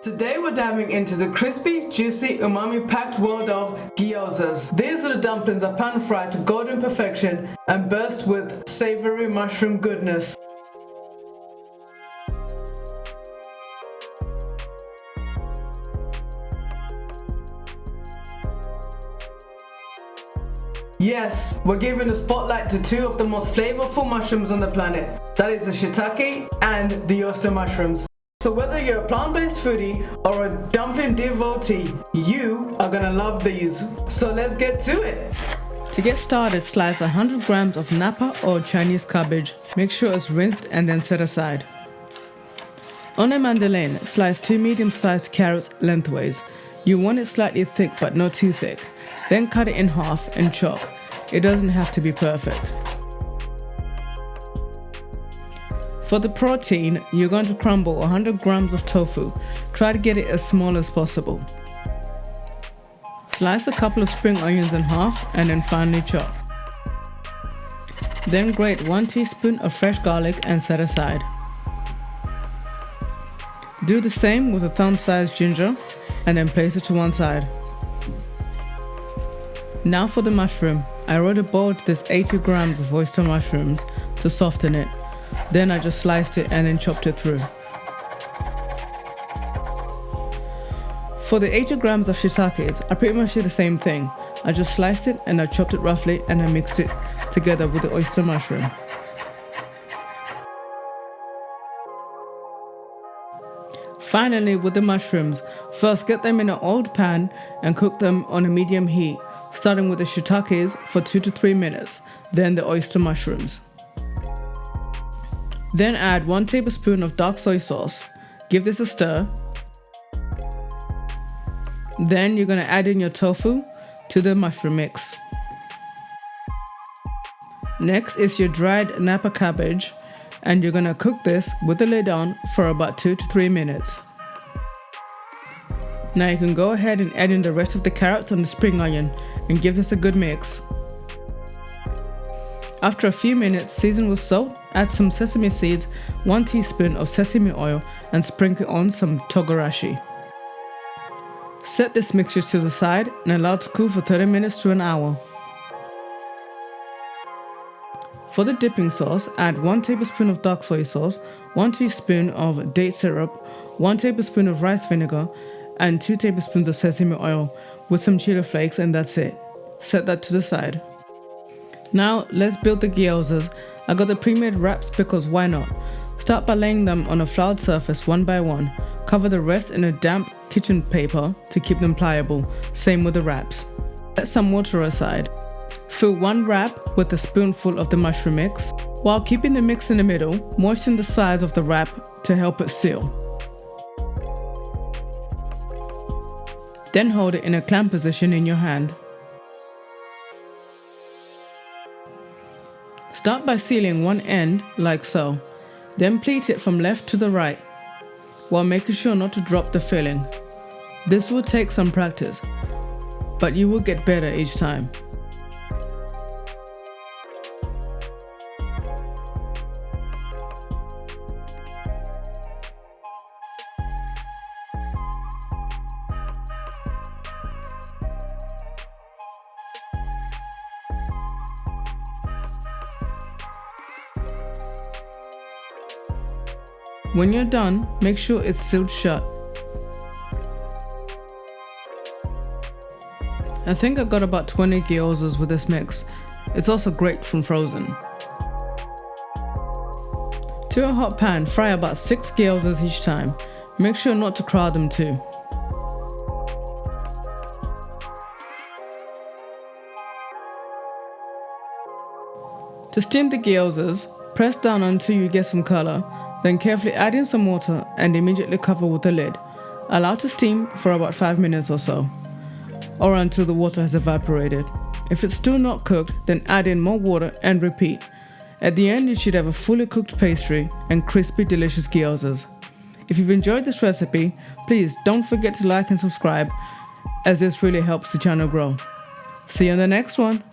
Today we're diving into the crispy, juicy, umami-packed world of gyozas. These are the dumplings are pan-fried to golden perfection and burst with savory mushroom goodness. Yes, we're giving the spotlight to two of the most flavorful mushrooms on the planet. That is the shiitake and the oyster mushrooms. So whether you're a plant-based foodie or a dumpling devotee, you are gonna love these. So let's get to it. To get started, slice 100 grams of napa or Chinese cabbage. Make sure it's rinsed and then set aside. On a mandolin, slice 2 medium-sized carrots lengthways. You want it slightly thick but not too thick. Then cut it in half and chop. It doesn't have to be perfect. For the protein, you're going to crumble 100 grams of tofu. Try to get it as small as possible. Slice a couple of spring onions in half and then finely chop. Then grate 1 teaspoon of fresh garlic and set aside. Do the same with a thumb-sized ginger and then place it to one side. Now for the mushroom. I already boiled this 80 grams of oyster mushrooms to soften it. Then I just sliced it and then chopped it through. For the 80 grams of shiitakes, I pretty much did the same thing. I just sliced it and I chopped it roughly and I mixed it together with the oyster mushroom. Finally, with the mushrooms, first get them in an oiled pan and cook them on a medium heat, starting with the shiitakes for 2 to 3 minutes, then the oyster mushrooms. Then add 1 tablespoon of dark soy sauce. Give this a stir. Then you're going to add in your tofu to the mushroom mix. Next is your dried napa cabbage, and you're going to cook this with the lid on for about 2 to 3 minutes. Now you can go ahead and add in the rest of the carrots and the spring onion and give this a good mix. After a few minutes, season with salt, add some sesame seeds, 1 teaspoon of sesame oil and sprinkle on some togarashi. Set this mixture to the side and allow it to cool for 30 minutes to an hour. For the dipping sauce, add 1 tablespoon of dark soy sauce, 1 teaspoon of date syrup, 1 tablespoon of rice vinegar, and 2 tablespoons of sesame oil with some chili flakes, and that's it. Set that to the side. Now let's build the gyozas. I got the pre-made wraps because why not? Start by laying them on a floured surface one by one. Cover the rest in a damp kitchen paper to keep them pliable. Same with the wraps. Set some water aside. Fill 1 wrap with a spoonful of the mushroom mix. While keeping the mix in the middle, moisten the sides of the wrap to help it seal. Then hold it in a clamp position in your hand. Start by sealing one end like so. Then pleat it from left to the right, while making sure not to drop the filling. This will take some practice, but you will get better each time. When you're done, make sure it's sealed shut. I think I got about 20 gyozas with this mix. It's also great from frozen. To a hot pan, fry about 6 gyozas each time. Make sure not to crowd them too. To steam the gyozas, press down until you get some color. Then carefully add in some water and immediately cover with the lid. Allow to steam for about 5 minutes or so, or until the water has evaporated. If it's still not cooked, then add in more water and repeat. At the end, you should have a fully cooked pastry and crispy, delicious gyozas. If you've enjoyed this recipe, please don't forget to like and subscribe, as this really helps the channel grow. See you in the next one.